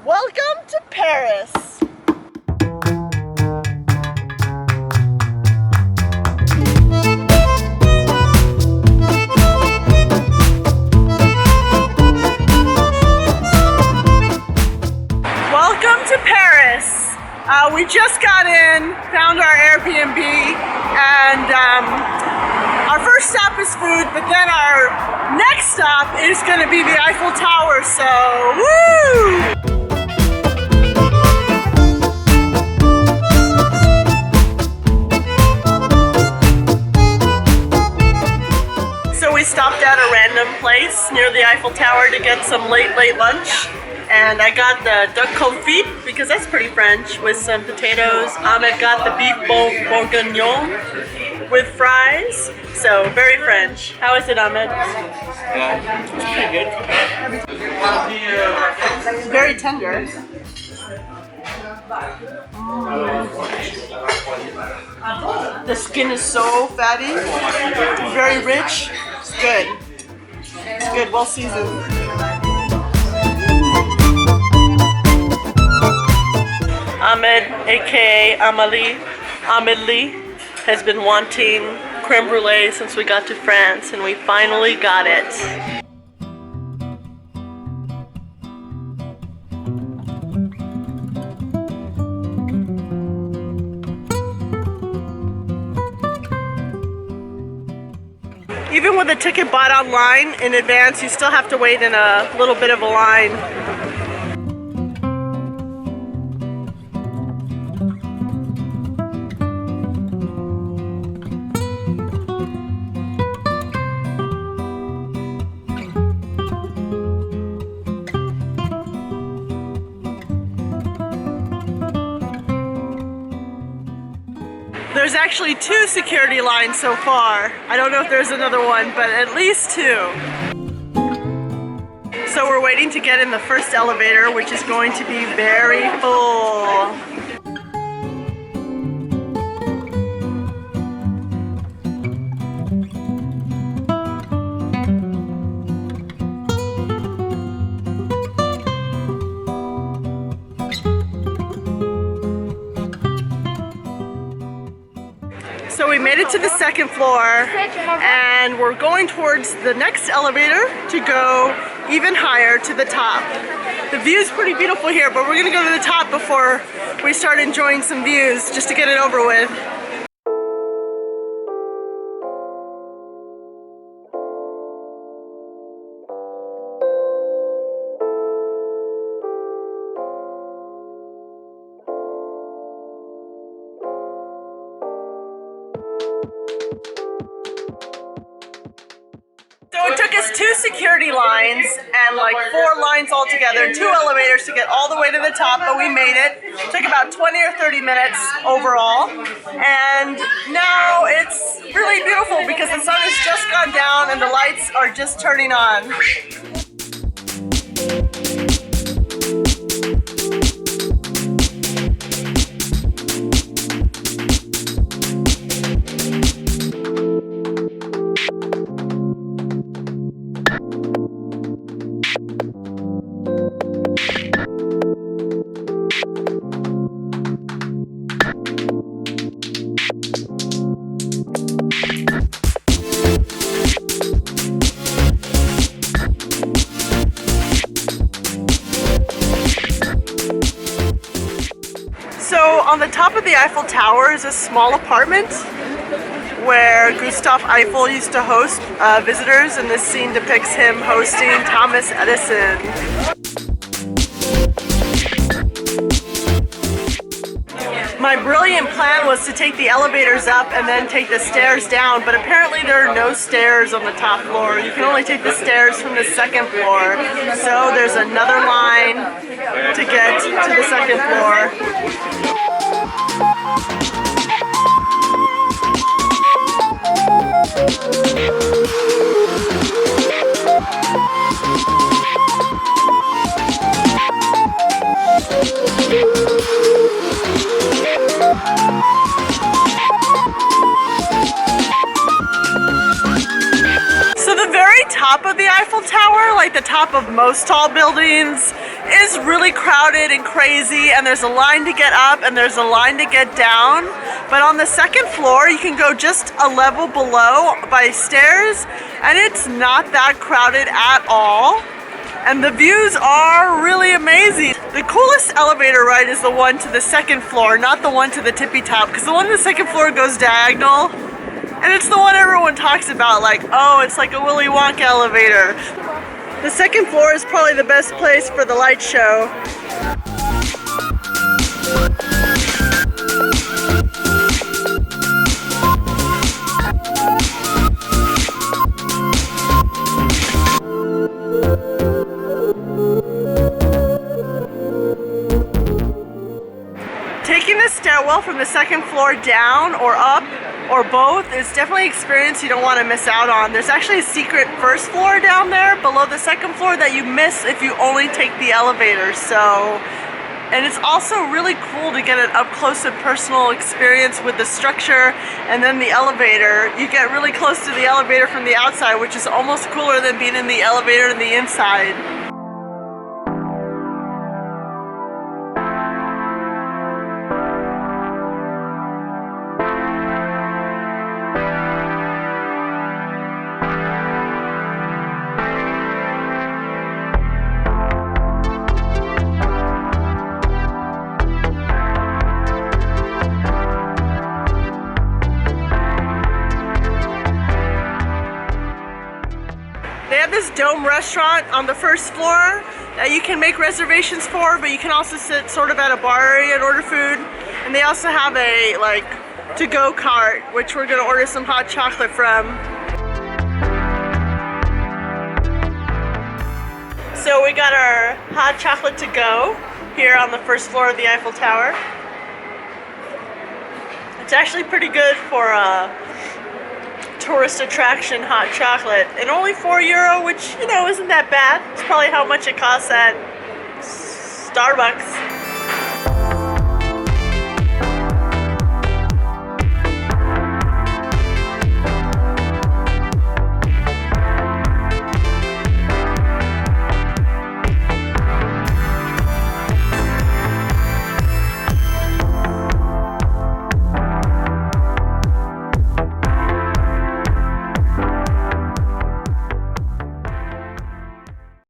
Welcome to Paris! Welcome to Paris! We just got in, found our Airbnb, and our first stop is food, but then our next stop is going to be the Eiffel Tower, so woo! So we stopped at a random place near the Eiffel Tower to get some late lunch. And I got the duck confit, because that's pretty French, with some potatoes. Ahmed got the beef bourguignon with fries. So, very French. How is it, Ahmed? Yeah, it's pretty good. Very tender. The skin is so fatty, very rich. It's good. It's good, well seasoned. Ahmed, aka Amelie, has been wanting creme brulee since we got to France, and we finally got it. Even with a ticket bought online in advance, you still have to wait in a little bit of a line. There's actually 2 security lines so far. I don't know if there's another one, but at least 2. So we're waiting to get in the first elevator, which is going to be very full. So we made it to the 2nd floor, and we're going towards the next elevator to go even higher to the top. The view is pretty beautiful here, but we're gonna go to the top before we start enjoying some views, just to get it over with. So it took us 2 security lines and like 4 lines altogether, 2 elevators to get all the way to the top, but we made it. It took about 20 or 30 minutes overall. And now it's really beautiful because the sun has just gone down and the lights are just turning on. So on the top of the Eiffel Tower is a small apartment where Gustave Eiffel used to host visitors, and this scene depicts him hosting Thomas Edison. My brilliant plan was to take the elevators up and then take the stairs down, but apparently there are no stairs on the top floor. You can only take the stairs from the 2nd floor. So there's another line to get to the 2nd floor. So the very top of the Eiffel Tower, like the top of most tall buildings, is really crowded and crazy, and there's a line to get up and there's a line to get down. But on the second floor, you can go just a level below by stairs, and it's not that crowded at all. And the views are really amazing. The coolest elevator ride is the one to the second floor, not the one to the tippy top, because the one to the second floor goes diagonal. And it's the one everyone talks about, like, oh, it's like a Willy Wonka elevator. The second floor is probably the best place for the light show. Taking the stairwell from the second floor down or up or both is definitely an experience you don't want to miss out on. There's actually a secret first floor down there below the second floor that you miss if you only take the elevator. And it's also really cool to get an up close and personal experience with the structure and then the elevator. You get really close to the elevator from the outside, which is almost cooler than being in the elevator on the inside. They have this dome restaurant on the first floor that you can make reservations for, but you can also sit sort of at a bar area and order food. And they also have a to-go cart, which we're gonna order some hot chocolate from. So we got our hot chocolate to go here on the first floor of the Eiffel Tower. It's actually pretty good for tourist attraction hot chocolate, and only €4, which, you know, isn't that bad. It's probably how much it costs at Starbucks.